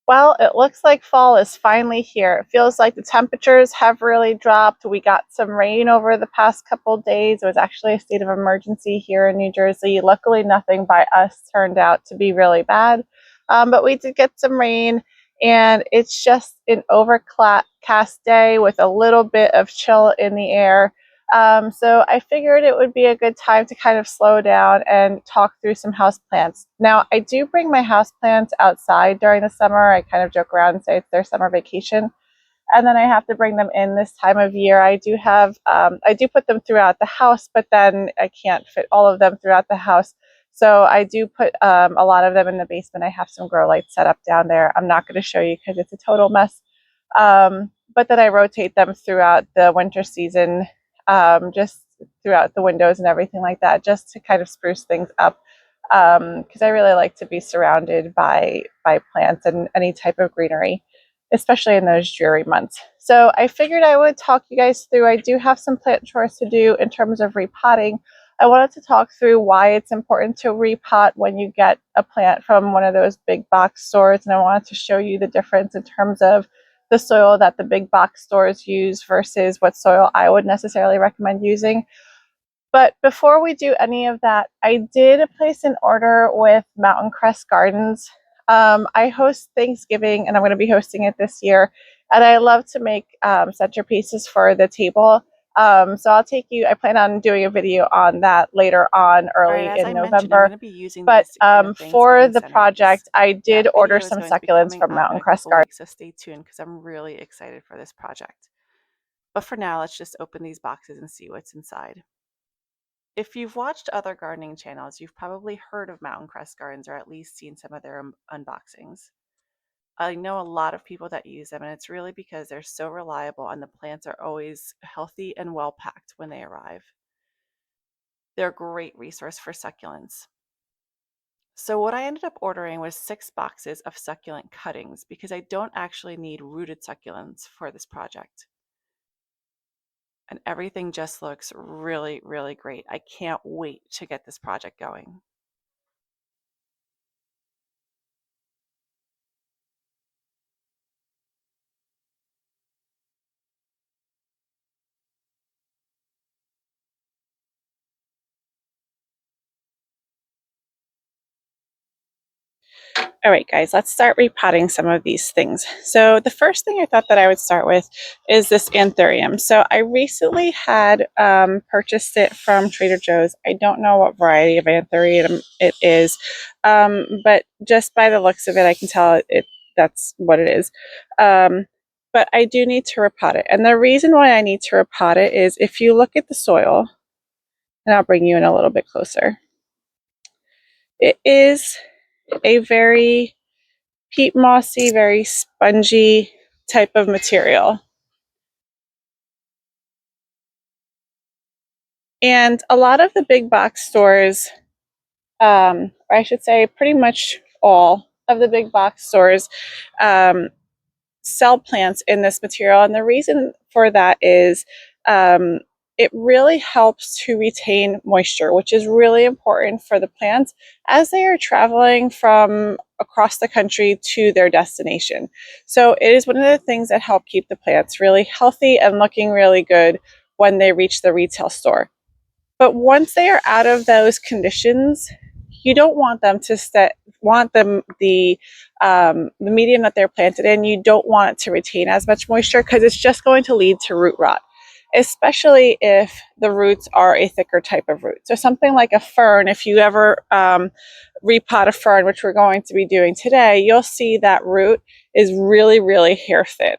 Well, it looks like fall is finally here. It feels like the temperatures have really dropped. We got some rain over the past couple days. It was actually a state of emergency here in New Jersey. Luckily, nothing by us turned out to be really bad, but we did get some rain, and it's just an overcast day with a little bit of chill in the air. So I figured it would be a good time to kind of slow down and talk through some houseplants. Now, I do bring my houseplants outside during the summer. I kind of joke around and say it's their summer vacation. And then I have to bring them in this time of year. I do put them throughout the house, but then I can't fit all of them throughout the house. So I do put a lot of them in the basement. I have some grow lights set up down there. I'm not going to show you because it's a total mess. But then I rotate them throughout the winter season, just throughout the windows and everything like that, just to kind of spruce things up. Because I really like to be surrounded by plants and any type of greenery, especially in those dreary months. So I figured I would talk you guys through. I do have some plant chores to do in terms of repotting. I wanted to talk through why it's important to repot when you get a plant from one of those big box stores, and I wanted to show you the difference in terms of the soil that the big box stores use versus what soil I would necessarily recommend using. But before we do any of that, I did place an order with Mountain Crest Gardens. I host Thanksgiving, and I'm going to be hosting it this year. And I love to make centerpieces for the table. So I plan on doing a video on that later on, early in November. But for the project, I did order some succulents from Mountain Crest Gardens. So stay tuned because I'm really excited for this project. But for now, let's just open these boxes and see what's inside. If you've watched other gardening channels, you've probably heard of Mountain Crest Gardens or at least seen some of their unboxings. I know a lot of people that use them, and it's really because they're so reliable and the plants are always healthy and well packed when they arrive. They're a great resource for succulents. So what I ended up ordering was 6 boxes of succulent cuttings because I don't actually need rooted succulents for this project. And everything just looks really, really great. I can't wait to get this project going. All right, guys, let's start repotting some of these things. So the first thing I thought that I would start with is this anthurium. So I recently had purchased it from Trader Joe's. I don't know what variety of anthurium it is, but just by the looks of it, I can tell that's what it is. But I do need to repot it. And the reason why I need to repot it is if you look at the soil, and I'll bring you in a little bit closer, it is a very peat mossy, very spongy type of material. And a lot of the big box stores, or I should say pretty much all of the big box stores, sell plants in this material. And the reason for that is it really helps to retain moisture, which is really important for the plants as they are traveling from across the country to their destination. So it is one of the things that help keep the plants really healthy and looking really good when they reach the retail store. But once they are out of those conditions, you don't want them to the medium that they're planted in, you don't want it to retain as much moisture because it's just going to lead to root rot, especially if the roots are a thicker type of root. So something like a fern, if you ever repot a fern, which we're going to be doing today, you'll see that root is really, really hair thin.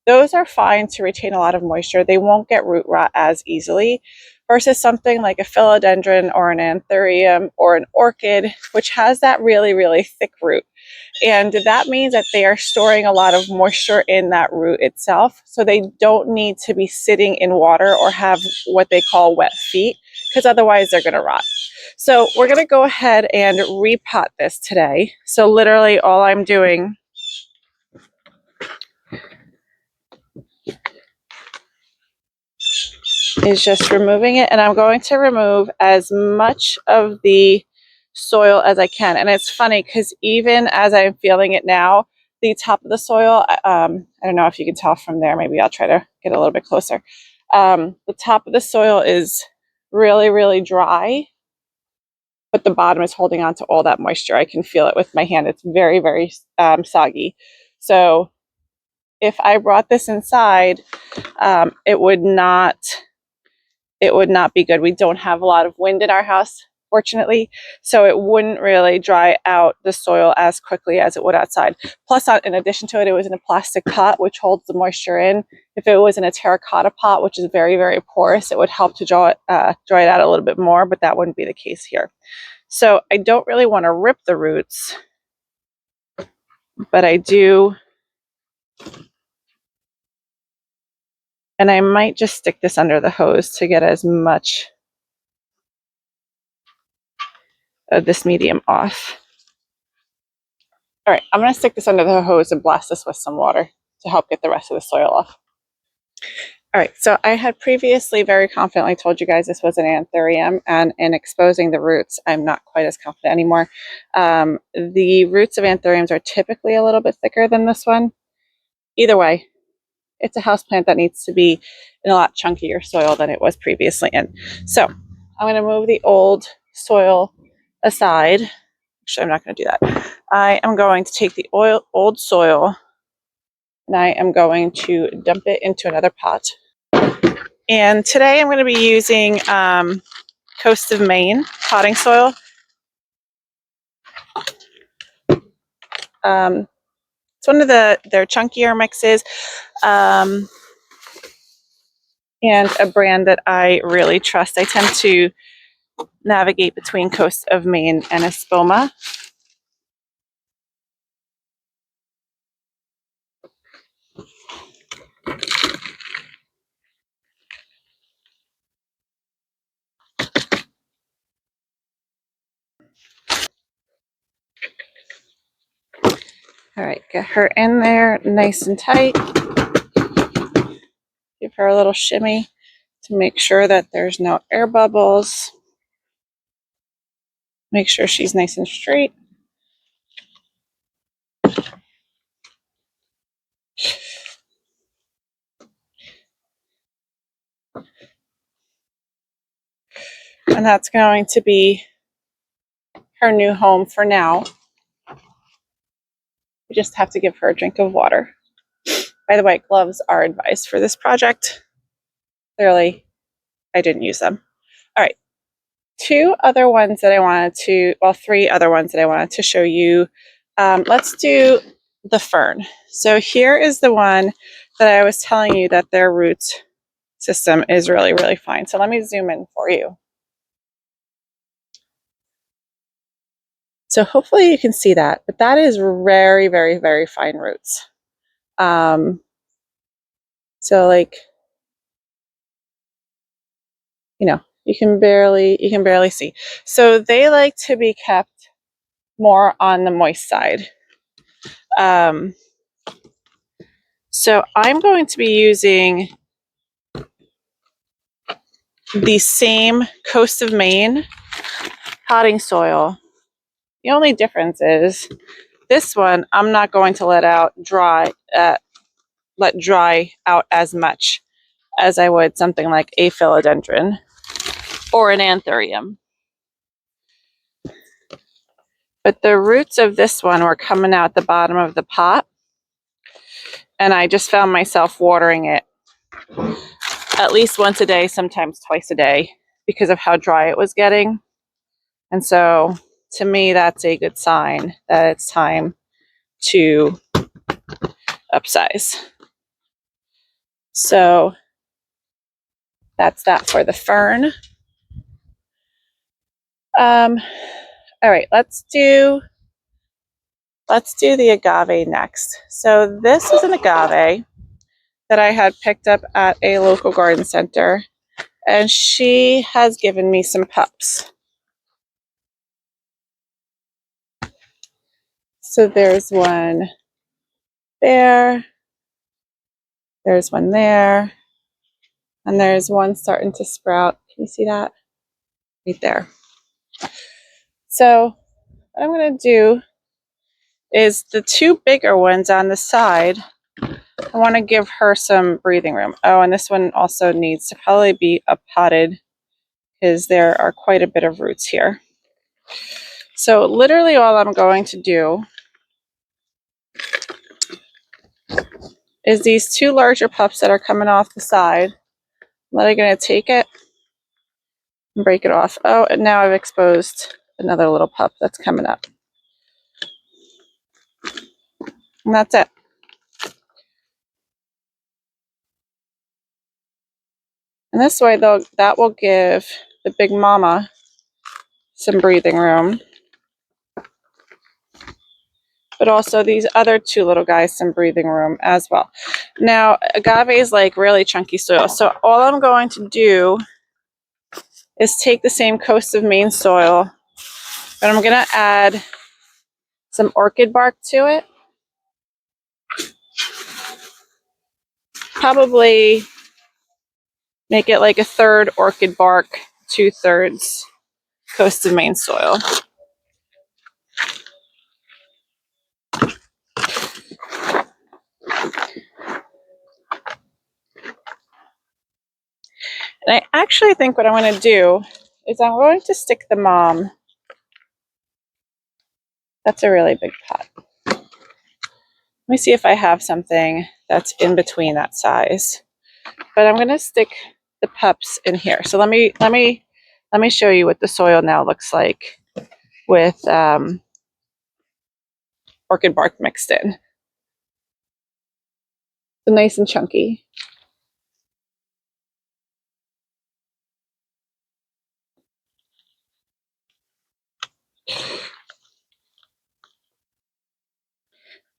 Those are fine to retain a lot of moisture. They won't get root rot as easily versus something like a philodendron or an anthurium or an orchid, which has that really, really thick root. And that means that they are storing a lot of moisture in that root itself. So they don't need to be sitting in water or have what they call wet feet, because otherwise they're going to rot. So we're going to go ahead and repot this today. So literally all I'm doing is just removing it, and I'm going to remove as much of the soil as I can. And it's funny because even as I'm feeling it now, the top of the soil, I don't know if you can tell from there, maybe I'll try to get a little bit closer. The top of the soil is really, really dry, but the bottom is holding on to all that moisture. I can feel it with my hand. It's very, very soggy. So if I brought this inside, it would not be good. We don't have a lot of wind in our house, fortunately, so it wouldn't really dry out the soil as quickly as it would outside. Plus, in addition to it, it was in a plastic pot, which holds the moisture in. If it was in a terracotta pot, which is very, very porous, it would help to dry it out a little bit more, but that wouldn't be the case here. So I don't really want to rip the roots, but I do. And I might just stick this under the hose to get as much of this medium off. All right, I'm going to stick this under the hose and blast this with some water to help get the rest of the soil off. All right, so I had previously very confidently told you guys this was an anthurium, and in exposing the roots, I'm not quite as confident anymore. The roots of anthuriums are typically a little bit thicker than this one. Either way, it's a houseplant that needs to be in a lot chunkier soil than it was previously in. So I'm going to move the old soil aside. Actually, I'm not going to do that. I am going to take the old soil and I am going to dump it into another pot. And today I'm going to be using Coast of Maine potting soil. It's one of their chunkier mixes, and a brand that I really trust. I tend to navigate between Coast of Maine and Espoma. All right, get her in there nice and tight. Give her a little shimmy to make sure that there's no air bubbles. Make sure she's nice and straight. And that's going to be her new home for now. We just have to give her a drink of water. By the way, gloves are advised for this project. Clearly, I didn't use them. All right, three other ones that I wanted to show you. Let's do the fern. So here is the one that I was telling you that their root system is really, really fine. So let me zoom in for you. So hopefully you can see that, but that is very, very, very fine roots. So like, you can barely see. So they like to be kept more on the moist side. So I'm going to be using the same Coast of Maine potting soil. The only difference is this one I'm not going to let dry out as much as I would something like a philodendron or an anthurium. But the roots of this one were coming out the bottom of the pot, and I just found myself watering it at least once a day, sometimes twice a day, because of how dry it was getting. And so to me, that's a good sign that it's time to upsize. So that's that for the fern. All right, let's do the agave next. So this is an agave that I had picked up at a local garden center, and she has given me some pups. So there's one there, there's one there, and there's one starting to sprout. Can you see that? Right there. So what I'm going to do is the two bigger ones on the side. I want to give her some breathing room. Oh, and this one also needs to probably be potted because there are quite a bit of roots here. So literally all I'm going to do is these two larger pups that are coming off the side. I'm going to take it and break it off. Oh, and now I've exposed another little pup that's coming up. And that's it. And this way, though, that will give the big mama some breathing room. But also these other two little guys some breathing room as well. Now, agave is like really chunky soil. So all I'm going to do is take the same Coast of Maine soil, but I'm going to add some orchid bark to it. Probably make it like a third orchid bark, 2/3 Coast of Maine soil. And I actually think what I'm going to do is I'm going to stick the mom. That's a really big pot. Let me see if I have something that's in between that size. But I'm going to stick the pups in here. So let me show you what the soil now looks like with orchid bark mixed in. So nice and chunky.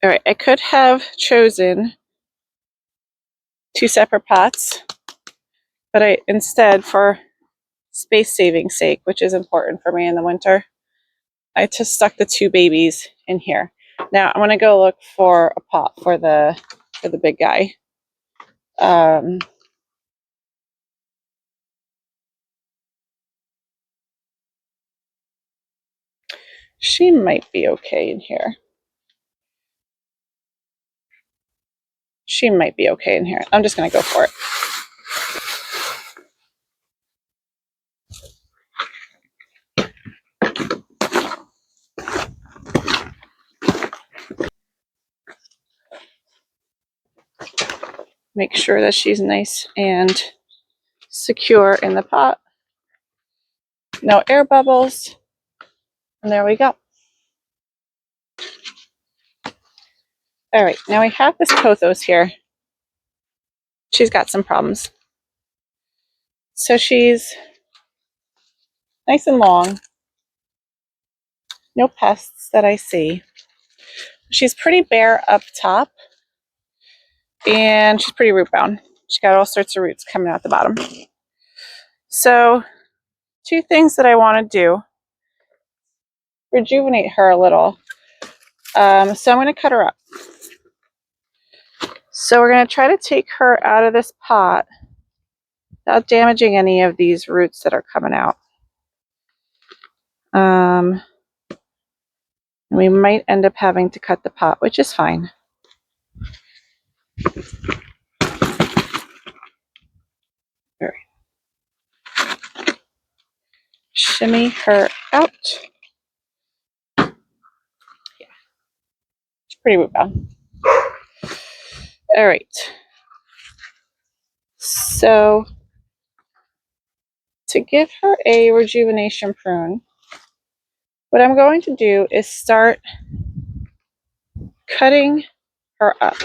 All right, I could have chosen 2 separate pots, but I instead, for space saving sake, which is important for me in the winter, I just stuck the 2 babies in here. Now I'm gonna go look for a pot for the big guy. She might be okay in here. She might be okay in here. I'm just gonna go for it. Make sure that she's nice and secure in the pot. No air bubbles. And there we go. All right, now we have this pothos here. She's got some problems. So she's nice and long. No pests that I see. She's pretty bare up top. And she's pretty root bound. She's got all sorts of roots coming out the bottom. So 2 things that I want to do. Rejuvenate her a little. So I'm going to cut her up. So we're going to try to take her out of this pot without damaging any of these roots that are coming out. We might end up having to cut the pot, which is fine. All right. Shimmy her out. Yeah. It's pretty root bound. All right. So to give her a rejuvenation prune, what I'm going to do is start cutting her up.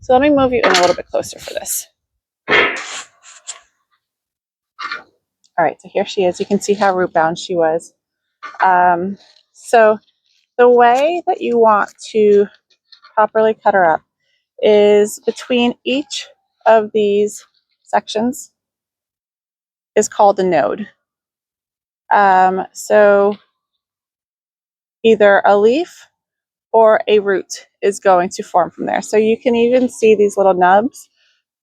So let me move you in a little bit closer for this. All right, so here she is. You can see how root bound she was. So the way that you want to properly cut her up is between each of these sections is called a node. So either a leaf or a root is going to form from there. So you can even see these little nubs.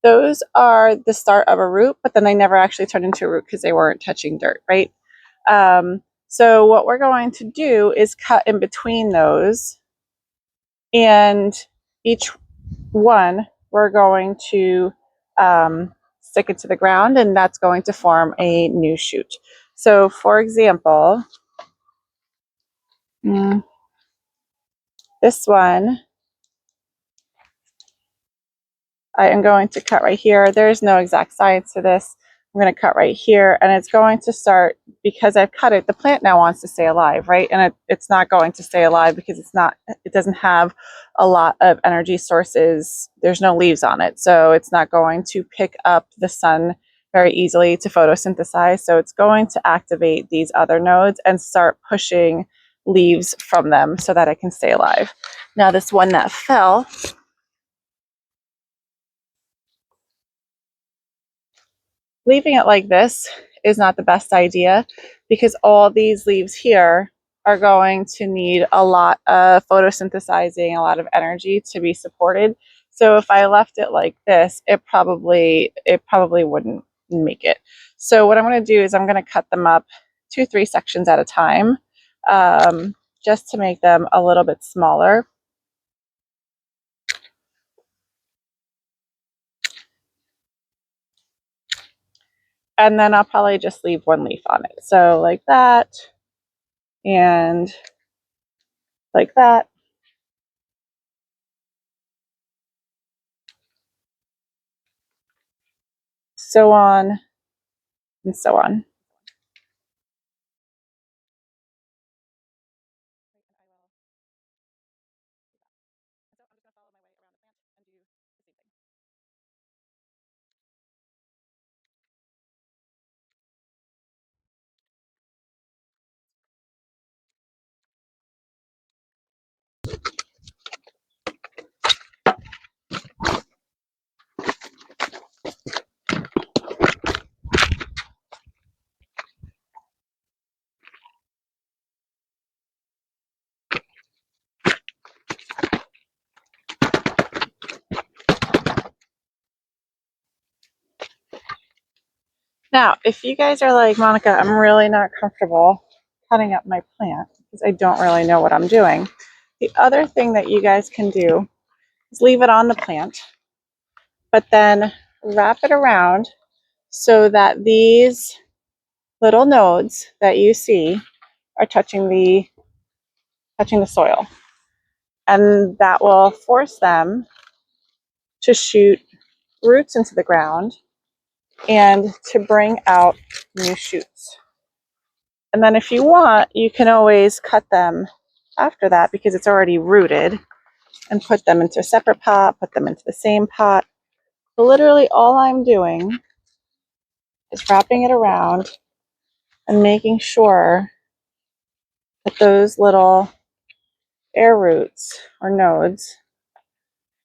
Those are the start of a root, but then they never actually turn into a root because they weren't touching dirt, right? So what we're going to do is cut in between those And each one we're going to stick it to the ground, and that's going to form a new shoot. So for example, this one I am going to cut right here. There's no exact science to this. I'm going to cut right here, and it's going to start, because I've cut it, the plant now wants to stay alive, right? And it's not going to stay alive because it doesn't have a lot of energy sources. There's no leaves on it, so it's not going to pick up the sun very easily to photosynthesize. So it's going to activate these other nodes and start pushing leaves from them so that it can stay alive. Now this one that fell, leaving it like this is not the best idea, because all these leaves here are going to need a lot of photosynthesizing, a lot of energy to be supported. So if I left it like this, it probably wouldn't make it. So what I'm going to do is I'm going to cut them up 2-3 sections at a time, just to make them a little bit smaller. And then I'll probably just leave one leaf on it. So like that, and like that. So on and so on. Now, if you guys are like, Monica, I'm really not comfortable cutting up my plant because I don't really know what I'm doing, the other thing that you guys can do is leave it on the plant, but then wrap it around so that these little nodes that you see are touching the soil. And that will force them to shoot roots into the ground and to bring out new shoots. And then if you want, you can always cut them after that because it's already rooted, and put them into a separate pot, put them into the same pot. So literally all I'm doing is wrapping it around and making sure that those little air roots or nodes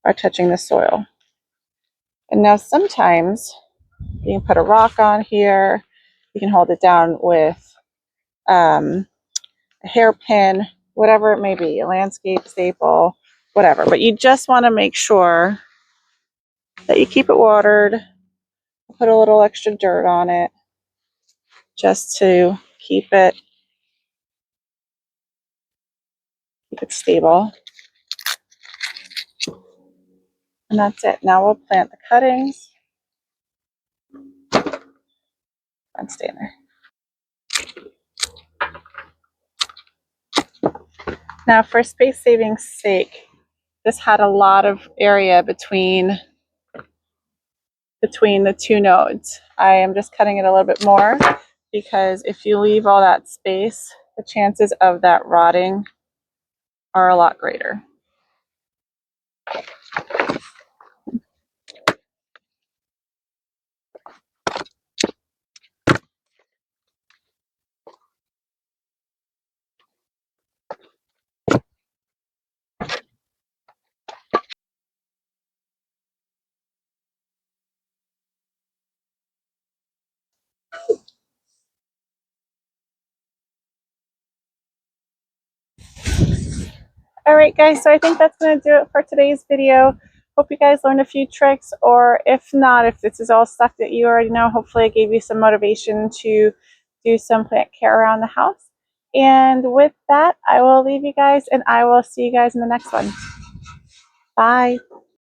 are touching the soil. And now sometimes you can put a rock on here. You can hold it down with a hairpin, whatever it may be, a landscape staple, whatever. But you just want to make sure that you keep it watered. Put a little extra dirt on it just to keep it stable. And that's it. Now we'll plant the cuttings and stay in there. Now for space saving sake, this had a lot of area between the two nodes. I am just cutting it a little bit more because if you leave all that space, the chances of that rotting are a lot greater. All right, guys, so I think that's going to do it for today's video. Hope you guys learned a few tricks, or if not, if this is all stuff that you already know, hopefully it gave you some motivation to do some plant care around the house. And with that, I will leave you guys, and I will see you guys in the next one. Bye.